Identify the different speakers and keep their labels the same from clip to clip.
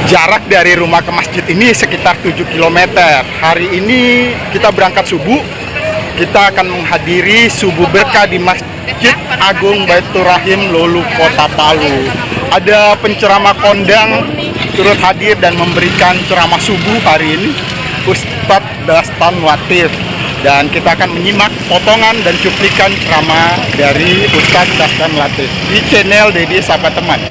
Speaker 1: Jarak dari rumah ke masjid ini sekitar 7 km. Hari ini kita berangkat subuh. Kita akan menghadiri subuh berkah di Masjid Agung Baitur Rahim Lolu Kota Palu. Ada penceramah kondang turut hadir dan memberikan ceramah subuh hari ini, Ustadz Dastan Latif. Dan kita akan menyimak potongan dan cuplikan ceramah dari Ustadz Dastan Latif di channel Dedi Sahabat Teman.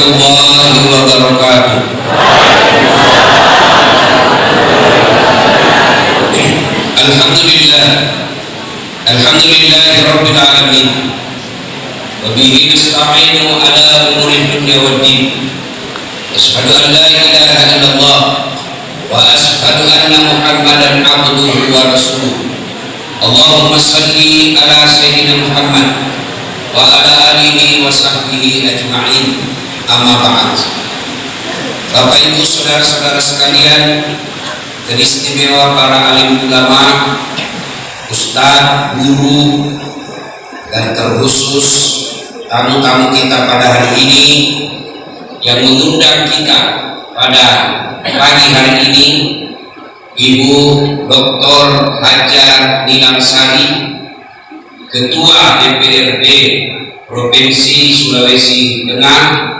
Speaker 2: Assalamualaikum warahmatullahi wabarakatuh. Alhamdulillahi rabbil alamin. Wa bihi nasta'inu ala umuri dunya waddin. Asyhadu an la ilaha illallah wa asyhadu anna Muhammadan abduhu wa rasuluh. Allahumma salli ala Sayyidina Muhammad wa ala alihi wa sahbihi ajma'in. Amma ba'd. Bapak Ibu saudara-saudara sekalian, teristimewa para alim ulama, ustadz, guru, dan terkhusus tamu-tamu kita pada hari ini yang mengundang kita pada pagi hari ini, Ibu Dr. Hajar Nilangsari, Ketua DPRD Provinsi Sulawesi Tengah,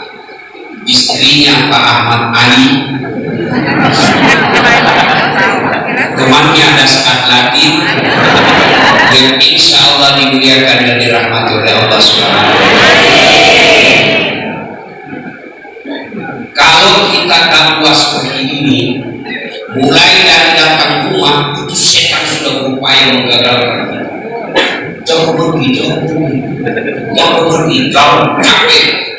Speaker 2: istrinya Pak Ahmad Ali, temannya Dastan Latif, yang insya Allah dimuliakan dan dirahmati oleh Allah SWT. Kalau kita dakwah seperti ini, mulai dari datang rumah itu setan sudah berupaya menggagalkan kita. Jauh pergi, jauh capek.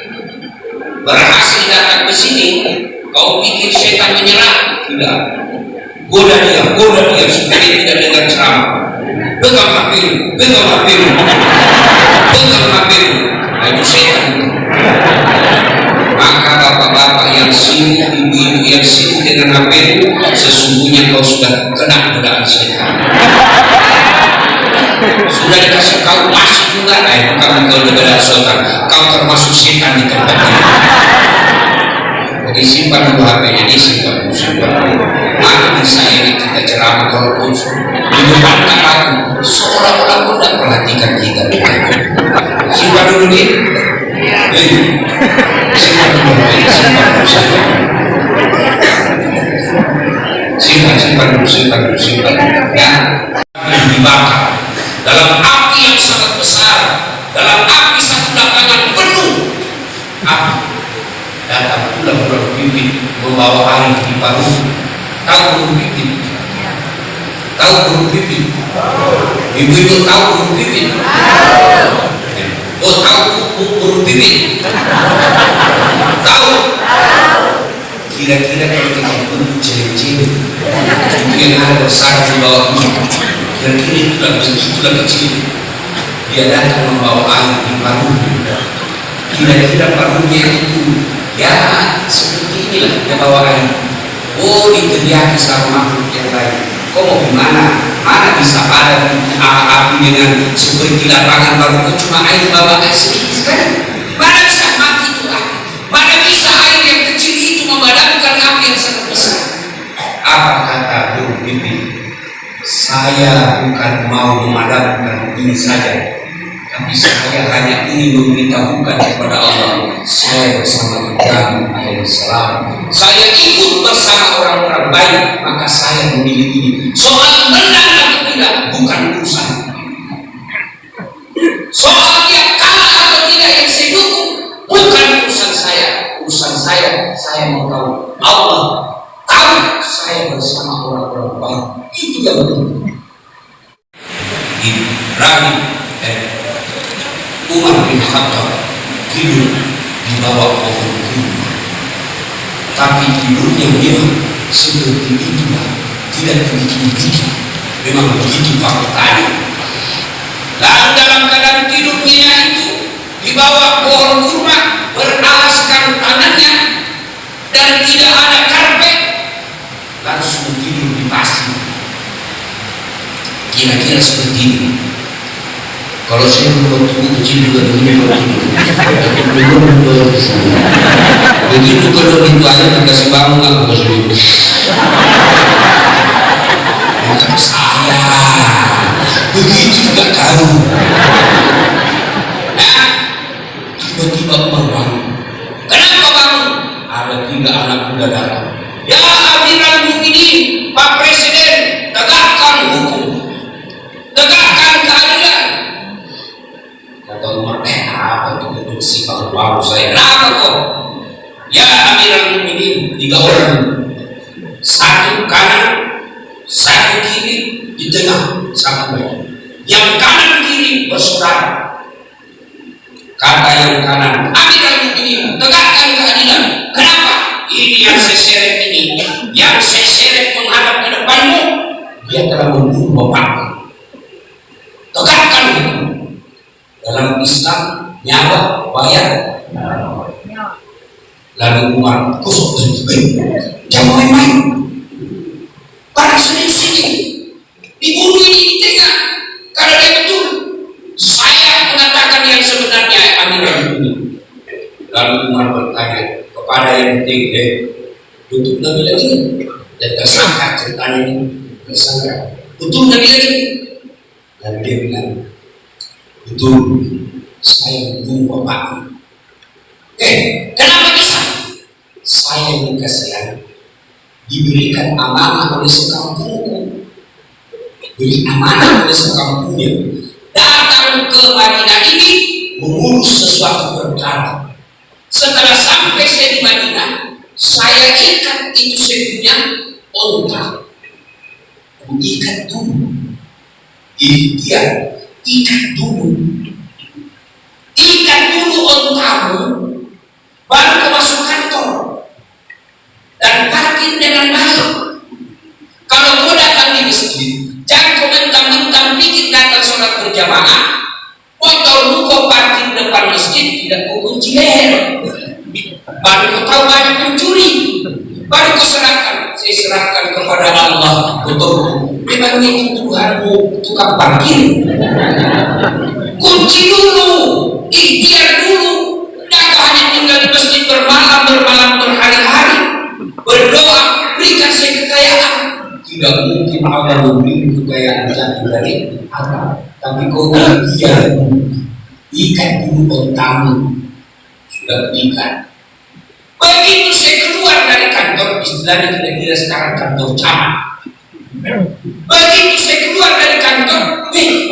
Speaker 2: Berhasil datang ke sini, kau pikir setan menyerah? Tidak. Goda dia supaya dia tidak dengar ceramah. Pegang HP-mu, nah, itu setan. Maka bapak-bapak yang sibuk, ibu-ibu yang sibuk dengan HP, sesungguhnya kau sudah kena godaan setan. Sudah dikasih kau masih juga, bukan kau godaan setan, kau termasuk setan di tempat ini. Jadi simpan dulu HP-nya, simpan. Mana bisa ini kita ceramah kalau menyebarkan lagu, seolah-olah kau tidak perhatikan kita. Simpan dulu nih. Simpan ya, dibakar dalam api yang sangat besar, dalam api satu lapangan penuh api. Datang pula burung pipit membawa air di paru. Tahu burung pipit? Ibu-ibu tahu burung pipit? Oh, tahu burung pipit? Tahu? Kira-kira kalau kita burung cewek-cewek yang ada besar di bawah ini, kira-kira itulah kecil. Dia datang membawa air di paru. Kira-kira parunya itu ya inilah dia bawa air. Oh, diteriaki sama makhluk yang lain. Kau mau gimana? Mana bisa ada api dengan seperti lapangan baru? Kau cuma air bawa air sedikit sekali. Mana bisa mati itu api? Mana bisa air yang kecil itu memadamkan api yang sangat besar? Apa kata Guru Bibi? Saya bukan mau memadamkan ini saja, tapi saya hanya ingin memberitahukan kepada Allah, saya bersama Ibrahim alaihissalam, saya ikut bersama orang-orang baik, maka saya memilih ini. Soal menang atau tidak bukan urusan. Soal dia kalah atau tidak yang saya dukung bukan urusan saya. Urusan saya mau tahu Allah tahu saya bersama orang-orang baik. Itu yang penting. Ibrahim Umar bin Khattab tidur di bawah pohon kurma, tapi tidurnya dia seperti itulah, tidak begitu, memang begitu faktanya. Lalu dalam keadaan tidurnya itu di bawah pohon kurma, beralaskan tangannya dan tidak ada karpet, langsung tidur di pasir. Kira-kira seperti ini. Kalau saya membuat tubuh kecil juga begini, begitu kalau itu aja dikasih bangun aku kasih dulu. Bukan saya, begitu juga tahu. Nah, tiba-tiba bangun. Kenapa bangun? Ada 3 anak muda datang. Ya Amirul Mukminin, Pak Presiden, tegakkan hukum, tegakkan keadilan. Kata Umar, apa itu bersih baru saya? Kenapa kok? Ya Amirul Mukminin, 3 orang, 1 kanan, 1 kiri, di tengah 1 bawah. Yang kanan kiri bersaudara. Kata yang kanan, Amirul Mukminin, tegakkan keadilan. Kenapa? Ini yang saya seret ini, yang saya seret menghadap ke depanmu, dia telah membunuh bapakku. Tegakkan hukum. Dalam Islam nyawa bayar. Lalu Umar kusuk jangan main-main. Barang sedikit dibunuh ini di tengah karena dia betul. Saya mengatakan yang sebenarnya Amirul Mukminin. Lalu Umar bertanya kepada yang tinggi, tutup Nabi lagi dan tersangka ceritanya ini, tersangka betul Nabi lagi. Lalu dia bilang, betul, saya membunuh bapaknya. Kenapa bisa? Saya ini kasihan, diberikan amanah oleh sekampungku, beri amanah oleh sekampungnya, datang ke Madinah ini mengurus sesuatu perkara. Setelah sampai saya di Madinah, saya ikat itu saya punya onta, ikat dulu, ikhtiar, ikat dulu ontamu, baru kau masuk kantor dan parkir dengan baik. Kalau kau datang di masjid, jangan kau mentang-mentang pikir datang sholat berjamaah, motormu kau parkir depan masjid, tidak kau kunci leher, baru kau tahu banyak pencuri, baru kau serahkan. Saya serahkan kepada Allah motorku. Memang itu Tuhanmu tukang parkir. Kunci dulu, ikhtiar dulu. Jangan hanya tinggal di masjid bermalam berhari-hari, berdoa, berikan saya kekayaan. Tidak mungkin Allah memberi kekayaan jatuh dari Allah. Tapi kau ikhtiar dulu, ikat dulu ontamu. Sudah ikat. Begitu saya keluar dari kantor, istilahnya kira-kira sekarang kantor camat. Begitu saya keluar dari kantor,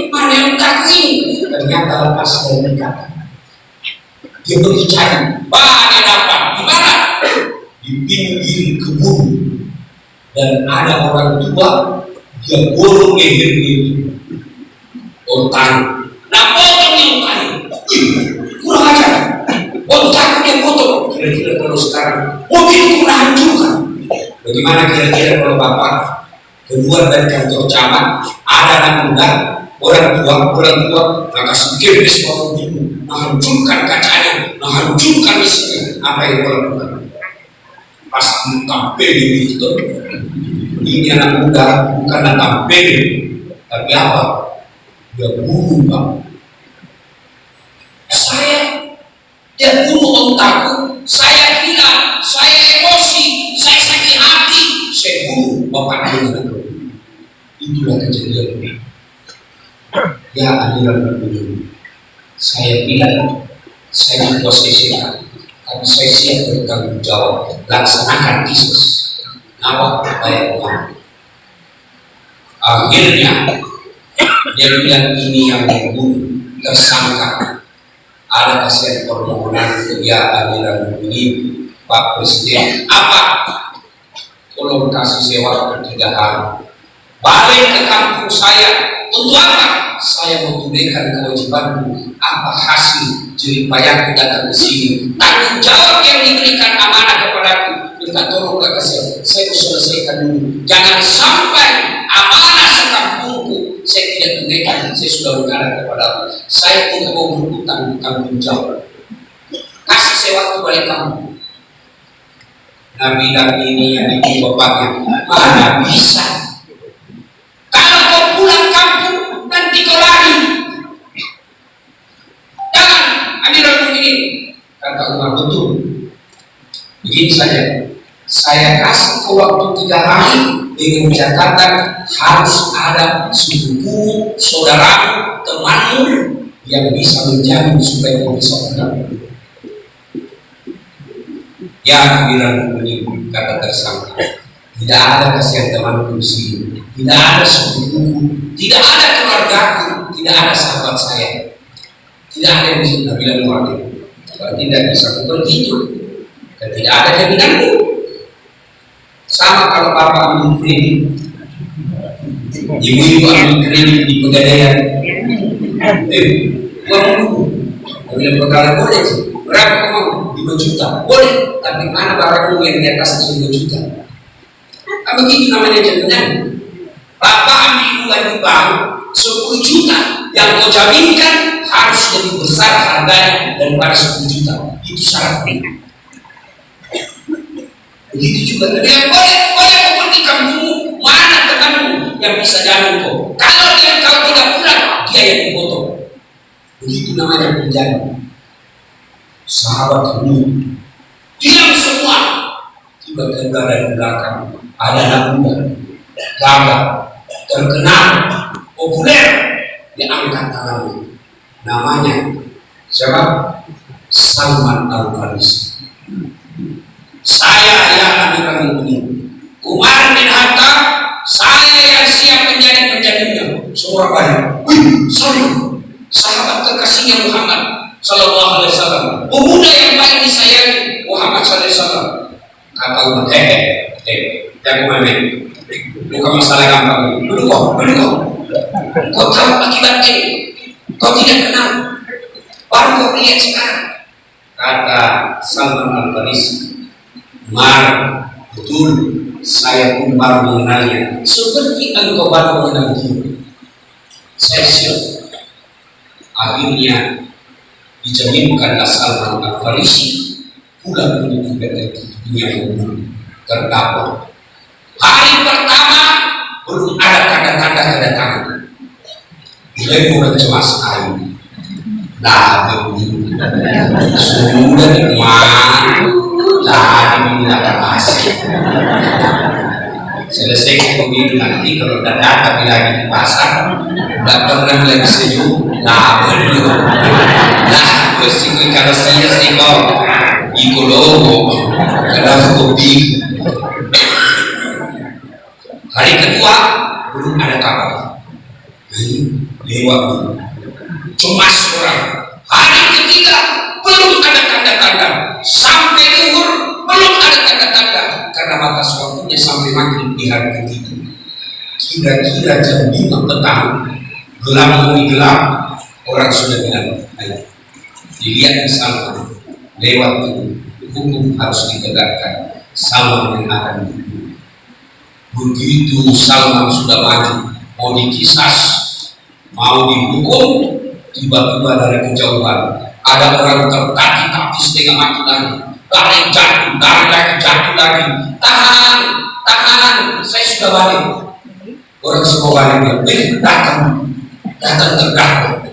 Speaker 2: mana yang takut ini? Ternyata lepas saya berkata, dia pergi cari, ada apa? Di mana? Di pinggir kebun. Dan ada orang tua, dia gorong lehernya itu, ontang. Nah, potongnya ontang. Kurang ajar. Ontang dia potong. Kira-kira kalau sekarang mobil itu hancurkan. Bagaimana kira-kira kalau bapak keluar dari kantor camat, ada anak muda, orang tua, maka sekiranya orang ibu menghancurkan kacanya, menghancurkan isinya, apa yang kau lakukan? pasti tampil gitu. Ini anak muda bukan tampil, tapi apa? Dia bunuh Pak. Dia bunuh otakku, saya gila, saya emosi, saya sakit hati, saya bunuh bapak dia. Itulah kejadian. Ya aliran begini. Saya bilang, saya dikuasai setan, tapi saya siap bertanggung jawab, laksanakan kisah. Nawak bayar uang. Akhirnya dia bilang ini yang membunuh tersangka. Ada hasil permohonan ya aliran ini Pak Presiden, apa? Tolong kasih sewa 3 hari. Balik ke kampung saya. Untuk apa? Saya menunaikan kewajibanku. Apa hasil jerih payahku datang ke sini? Tanggung jawab yang diberikan amanah kepadaku. Minta tolong gak kasih. Saya harus selesaikan dulu. Jangan sampai amanah sekampungku saya tidak tunaikan. Saya sudah berkata kepadaku. Saya tidak mau berhutang tanggung jawab. Kasih saya waktu balik kampung. Nabi-nabi ini yang ibu bapaknya mana bisa? Kalau kau pulang kampung nanti kau lari. Jangan Amirul Mukminin, kata Umar, betul. Begini saja, saya kasih kau waktu 3 hari dengan catatan harus ada sepupu, saudaramu, temanmu yang bisa menjamin supaya kau bisa pulang. Ya Amirul Mukminin, kata tersangka, tidak ada kasihan temanku di sini. Tidak ada sepupuku, tidak ada keluargaku, tidak ada sahabat saya, tidak ada yang bisa bilang keluarga. Kalau tidak bisa begitu, dan tidak ada jaminanku. Sama kalau bapak ambil kredit, ibu-ibu ambil kredit di pegadaian, uang dulu, ambil pegawai boleh sih, berapa kamu? 5 juta, boleh, tapi mana barangmu yang di atas 5 juta? Begitu namanya jaminan. Bapak ambil uang di bank 10 juta, yang kau jaminkan harus lebih besar harganya daripada 10 juta. Itu syaratnya. Begitu juga dengan boleh kau pergi kampungmu, mana temanmu yang bisa jamin kau? Kalau dia kau tidak pulang, dia yang dipotong. Begitu namanya penjara. Sahabat ini diam semua. Tiba-tiba dari belakang ada anak muda, gagah, terkenal, populer, diangkat tangannya. Namanya siapa? Salman Al-Farisi. Saya yang Amirul Mukminin, Umar bin Khattab, saya yang siap menjadi penjaganya. Semua balik. Salman, sahabat terkasihnya Muhammad Sallallahu Alaihi Wasallam, pemuda yang paling disayangi Muhammad Sallallahu Alaihi Wasallam. Kata Umar, jangan main. Bukan masalah gampang. Duduk kau. Kau tahu akibatnya. Kau tidak kenal. Baru kau lihat sekarang. Kata Salman Al-Farisi, Umar, betul. Saya pun baru mengenalnya. Seperti engkau baru mengenal dia. Saya siap. Akhirnya dijaminkanlah Salman Al-Farisi pulang menuju dunia umum terdakwa. Hari pertama belum ada tanda-tanda kedatangan. Mulai mulai cemas air. Nah, begini. Sudah nikmat. Tadi menggunakan asik. Selesai begitu nanti kalau udah datang lagi di pasar, nggak pernah lagi senyum. Nah, begitu. Nah, bersih kalau saya sih kok. Iko logo, karena kopi. Hari kedua belum ada kabar. Lewat cemas orang. Hari ketiga belum ada tanda-tanda. Sampai zuhur belum ada tanda-tanda. Karena batas waktunya sampai maghrib di hari ketiga. Kira-kira jam 5 petang, gelap demi gelap, orang sudah bilang, ayo dilihat di sana. Lewat itu hukum harus ditegakkan. Salman yang akan dihukum. Begitu Salman sudah maju mau dikisas, mau dihukum, tiba-tiba dari kejauhan ada orang tertaki-taki setengah mati lagi, lari jatuh lari lagi, jatuh lagi, tahan, tahan, saya sudah balik. Orang semua balik, datang terdakwa.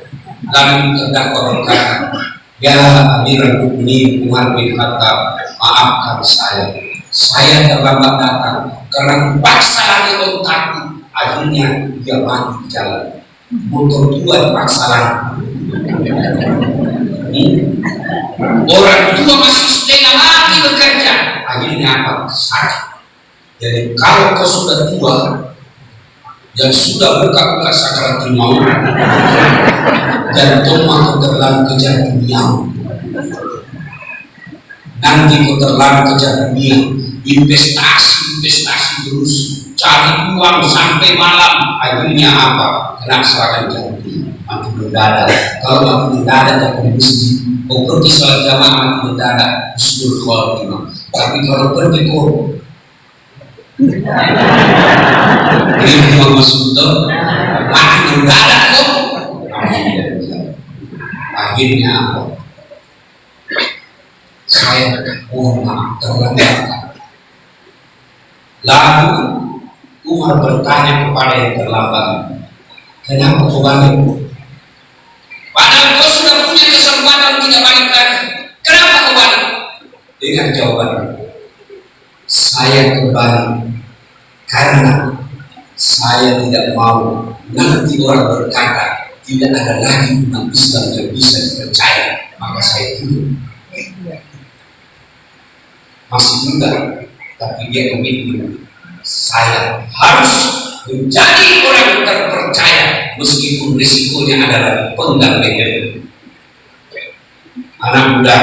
Speaker 2: Lalu terdakwa berkata, ya Amirul Mukminin Umar bin Khattab, maafkan saya terlambat datang karena dipaksa lagi otakku, akhirnya dia mati di jalan. Motor tua dipaksa lagi. Orang tua masih setengah mati bekerja, akhirnya apa? Sakit. Jadi kalau kau sudah tua yang sudah buka-buka sakaratul maut dan kau terlalu kejar dunia, nanti kau terlalu kejar dunia, investasi terus, cari uang sampai malam, akhirnya apa? Kena serangan jantung, mati mendadak. Kalau mati mendadak kau mesti kau pergi sholat jamaah mati mendadak, husnul khotimah. Tapi kalau pergi kau ini Muhammad Sultan mati mendadak kok. Akhirnya apa? Saya mohon maaf terlambat. Lalu Umar bertanya kepada yang terlambat, kenapa kau balik? Padahal kau sudah punya kesempatan tidak balik lagi. Kenapa kau balik? Dengan jawaban, saya kembali karena saya tidak mau nanti orang berkata tidak ada lagi umat Islam yang bisa dipercaya, maka saya tidur. Masih muda, tapi dia komitmen saya harus menjadi orang yang terpercaya meskipun risikonya adalah penggal leher. Anak muda,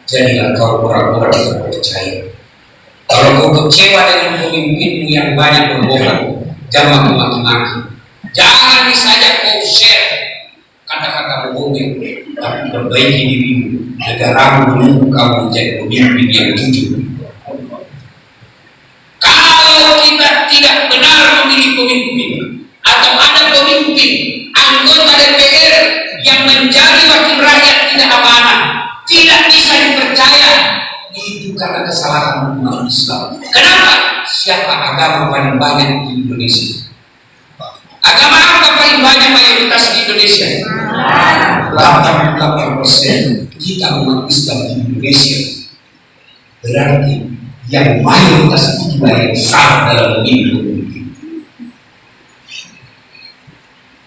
Speaker 2: jadilah kau orang-orang terpercaya. Kalau kau kecewa dengan pemimpinmu yang banyak berbohong, jangan maki-maki. Jangan saja kau share kata-kata bohongnya, tapi perbaiki dirimu. Negaramu menunggu kau menjadi pemimpin yang jujur. Kalau kita tidak benar memilih pemimpin, atau ada pemimpin anggota DPR yang menjadi wakil rakyat tidak amanah, tidak bisa dipercaya, itu karena kesalahan umat Islam. Kenapa? Siapa agama paling banyak di Indonesia? Agama apa paling banyak mayoritas di Indonesia? 88% kita umat Islam di Indonesia. Berarti yang mayoritas itu yang salah dalam memilih pemimpin.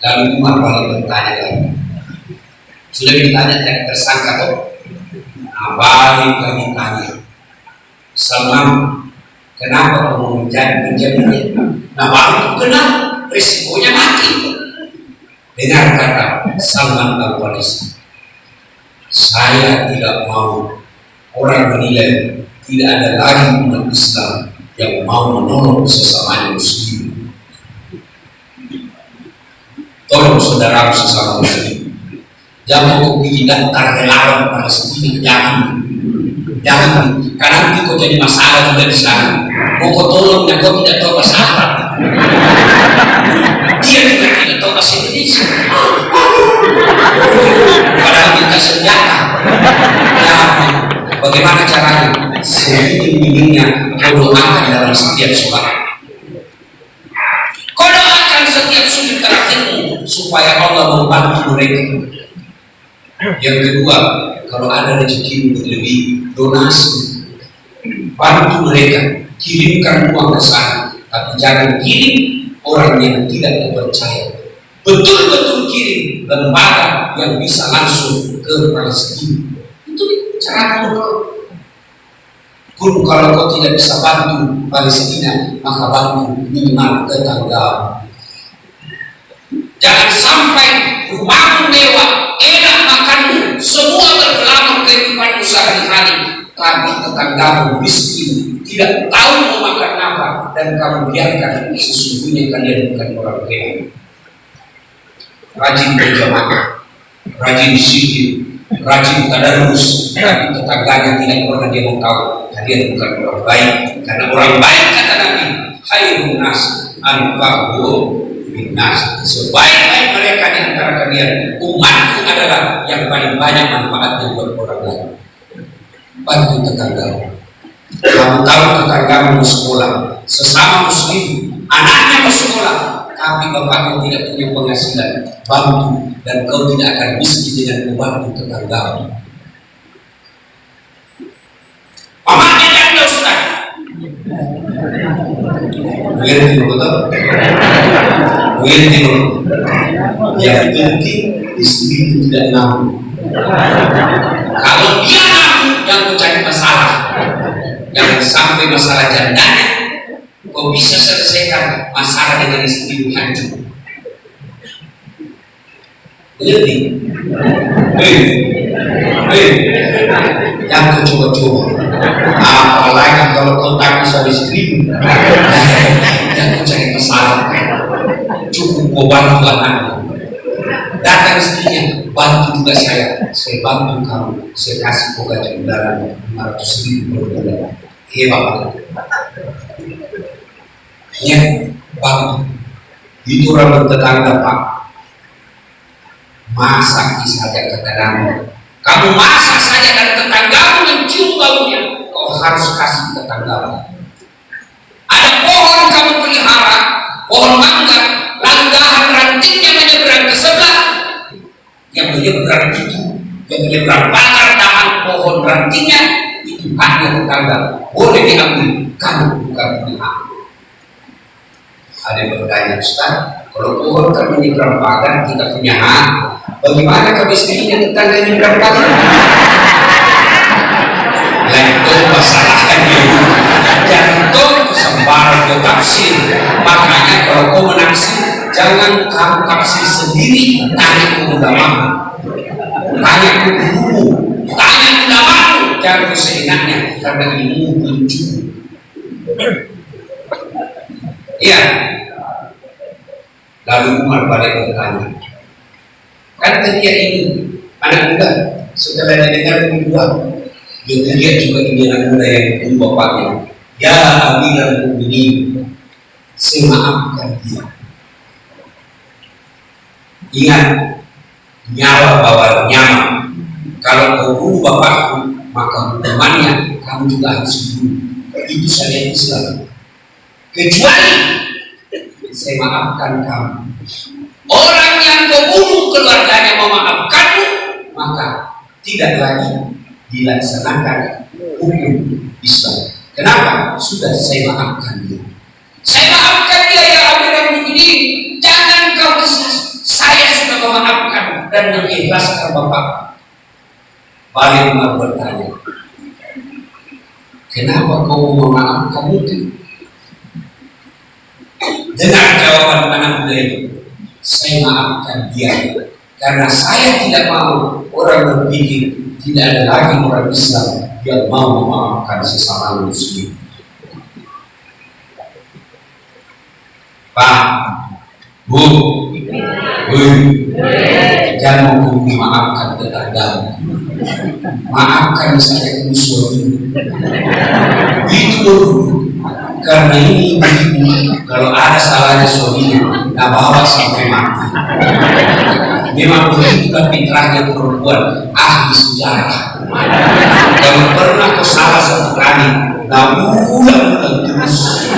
Speaker 2: Lalu Umar balik bertanya lagi. Sudah ditanya tidak tersangka toh? Balik lagi tanya, Salman, kenapa kamu menjadi nah baru kenal risikonya mati. Dengar kata Salman Al-Farisi, saya tidak mau orang menilai tidak ada lagi umat Islam yang mau menolong sesama muslim. Tolong saudara sesama muslim. Jangan kau bikin daftar relawan Palestina, jangan, karena nanti kau jadi masalah juga di sana. Mau kau tolong dan kau tidak tahu bahasa Arab, dia juga tidak tahu bahasa Indonesia, padahal minta senjata. Ya, bagaimana caranya? Sebenarnya kau doakan dalam setiap sholat. Kau doakan setiap sujud terakhirmu supaya Allah membantu mereka. Yang kedua, kalau ada rezeki lebih, donasi, bantu mereka, kirimkan uang ke sana, tapi jangan kirim orang yang tidak dipercaya. Betul-betul kirim lembaga yang bisa langsung ke Palestina. Itu cara kau. Kalau kau tidak bisa bantu Palestina, maka bantu minimal tetangga. Jangan sampai rumahmu mewah, enak makanmu, semua tergelamat kehidupanmu sehari-hari, tapi tetanggamu miskin, tidak tahu mau makan apa, dan kamu biarkan sesungguhnya kalian bukan orang kaya. Rajin berjamaah, rajin zikir, rajin tadarus, tapi tetangganya tidak pernah dia mau tahu kalian bukan orang baik, karena orang baik kata Nabi, khairun nas anfa'uhum binnas, sebaik-baik mereka di antara kalian, umatku adalah yang paling banyak manfaatnya buat orang lain. Bantu tetangga. Kamu tahu tetanggamu di sekolah, sesama muslim, anaknya di sekolah, tapi bapaknya tidak punya penghasilan, bantu, dan kau tidak akan miskin dengan membantu tetanggamu. Mamanya janda Ustaz. Mengerti betul? Mengerti betul? Yang penting istri itu tidak nafsu. Kalau dia nafsu, jangan cari masalah. Jangan sampai masalah jandanya kau bisa selesaikan masalah dengan istri hancur. Mengerti? Jangan coba-coba. Apalagi kalau kau takut sama istri, jangan cari masalah. Cukup kau bantu anaknya. Datang istrinya, bantu juga saya bantu kamu, saya kasih kau gaji bulanan 500.000 per bulan. Hebat banget. Ya, bantu. Itu orang bertetangga Pak. Masak saja tetanggamu. Kamu masak saja dan tetanggamu mencium baunya. Kau harus kasih tetanggamu. Ada pohon kamu pelihara, pohon mangga, lalu dahan rantingnya menyeberang ke sebelah. Yang menyeberang itu, yang menyeberang pagar dahan pohon rantingnya, itu haknya tetangga. Boleh diambil, kamu bukan punya hak. Ada yang bertanya, Ustaz, kalau pohon kan menyeberang pagar, tidak punya hak. Bagaimana kalau istrinya tetangga menyeberang pagar? Itu masalahnya itu. Jangan sembarang tafsir. Makanya kalau kau menafsir, jangan kamu tafsir sendiri. Tanya ke ulama, tanya ke guru, tanya ke ulama. Jangan seenaknya, karena ilmu belum cukup. Iya. Lalu Umar balik bertanya, kan tadi ini anak muda setelah didengar kedua, dia lihat juga ini anak muda yang kedua bapaknya. Ya Amirul Mukminin, saya maafkan dia. Ingat, nyawa bawa nyawa. Kalau kau bunuh bapakku, maka hukumannya kamu juga harus bunuh. Itu syariat Islam. Kecuali saya maafkan kamu. Orang yang kau bunuh keluarganya memaafkanmu, maka tidak lagi dilaksanakan hukum Islam. Kenapa? Sudah saya maafkan dia. Saya maafkan dia ya Amirul Mukminin. Jangan kau kesal. Saya sudah memaafkan dan mengikhlaskan bapak. Balik Umar bertanya, kenapa kau memaafkan itu? Dengar jawaban anak muda itu. Saya maafkan dia karena saya tidak mau orang berpikir tidak ada lagi orang Islam yang mau memaafkan sesama muslim. Pak, Bu, jangan memaafkan tetanggamu. Maafkan saja musuhmu. Itu dulu. Karena ini begitu, kalau ada salahnya suaminya, tak bawa sampai mati. Memang begitulah fitrahnya perempuan ahli sejarah. Kalau pernah kau salah satu kali, nah ulang terus.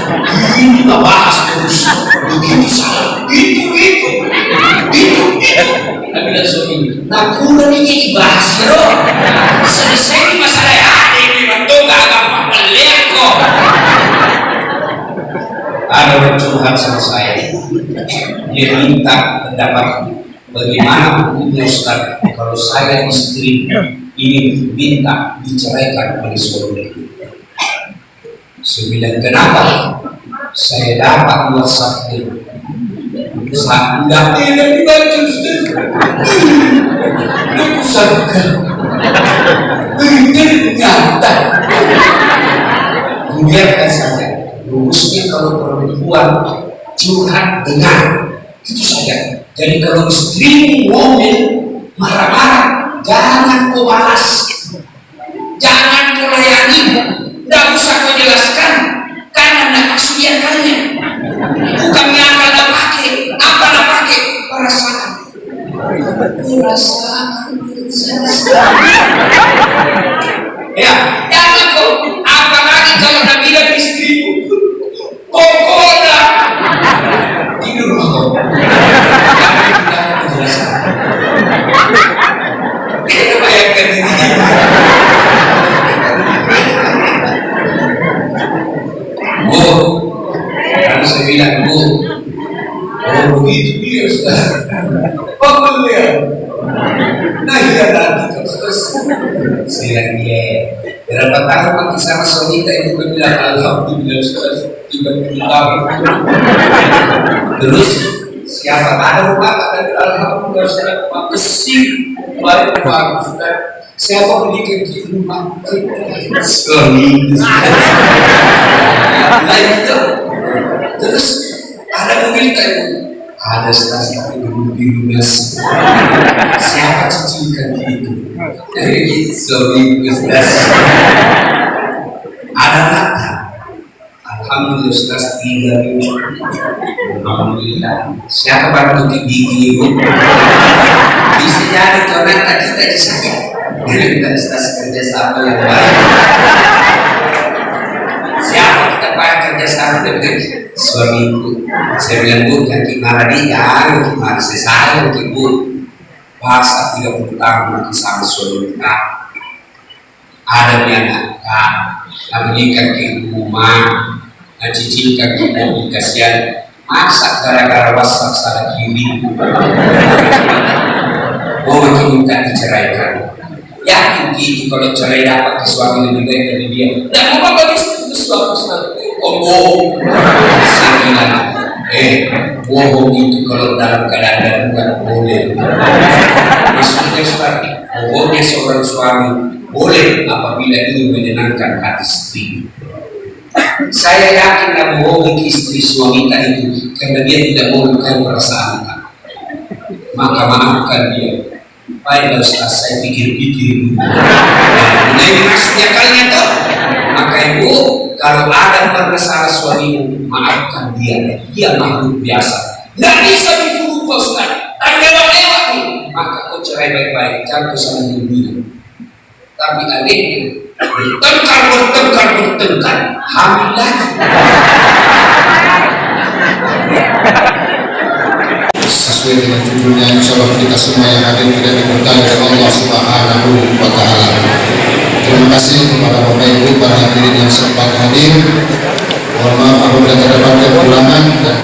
Speaker 2: Ini tak bahas terus. Begitu salah, itu. Tapi dan suami, nah udah ini bahas terus. Selesai masalah ada ini betul gak gampang meleko. Ada orang curhat sama saya, dia minta pendapat bagaimana hukumnya Ustaz kalau saya istri ini minta diceraikan oleh suami. Saya bilang kenapa? Saya dapat WhatsApp-nya. Saat tidak dibaca Ustaz, aku sangka ternyata biarkan saja. Rumusnya kalau perempuan curhat dengar itu saja. Jadi kalau istrimu ngomel marah-marah, jangan kau balas, jangan kau layani, tidak usah kau jelaskan karena tidak maksudnya bukan akal nak pakai, apa nak pakai perasaan. Ya, jangan kau apalagi Betul ya. Nah iya lagi terus silang dia. Berapa tahun makin sama wanita itu bilang alhamdulillah sudah 30 tahun. Terus siapa ada rumah dan alhamdulillah saya kesih baik bagus sudah. Siapa belikan di rumah suami lain itu. Terus ada mobil kayak ada stasiun tapi belum biru. Siapa cucikan gitu? Dari suami Ustaz. Ada rata. Alhamdulillah Ustaz 3 minggu. Alhamdulillah. Siapa bantu gigi ibu? Bisa jadi ternyata kita di sana. Universitas kerjasama yang baik. Siapa kita pakai kerjasama dengan suamiku? Saya bilang bu, yang gimana dia? Gimana saya ibu? Masa 30 tahun nanti sama suami kita. Ada anak, belikan ke rumah, cicilkan ke mobil kasihan. Masa gara-gara WhatsApp salah kiri? Oh makin minta diceraikan. Yakin gitu kalau cerai dapat ke suami lebih baik dari dia. Dan mau bagi suami bohong. Saya bilang, bohong itu kalau dalam keadaan darurat boleh. Maksudnya seperti bohongnya seorang suami boleh apabila ingin menyenangkan hati istri. Saya yakin dan bohong istri suami itu karena dia tidak mau melukai perasaan kita. Maka maafkan dia. Baiklah Ustaz, saya pikir-pikir dulu. Nah, ini maksudnya kalian tuh. Maka ibu, kalau ada bermasalah suamimu, maafkan dia. Dia makhluk biasa. Nggak bisa dibunuh Ustaz. Tak lewat-lewat nih. Maka kau cerai baik-baik. Jangan kau saling membunuh. Tapi adiknya bertengkar. Hamil lagi.
Speaker 3: Sesuai dengan judulnya, insyaallah kita semua yang hadir tidak diberkahi oleh Allah Subhanahu wa Ta'ala. Terima kasih kepada Bapak Ibu para hadirin yang sempat hadir. Mohon maaf apabila terdapat kekurangan dan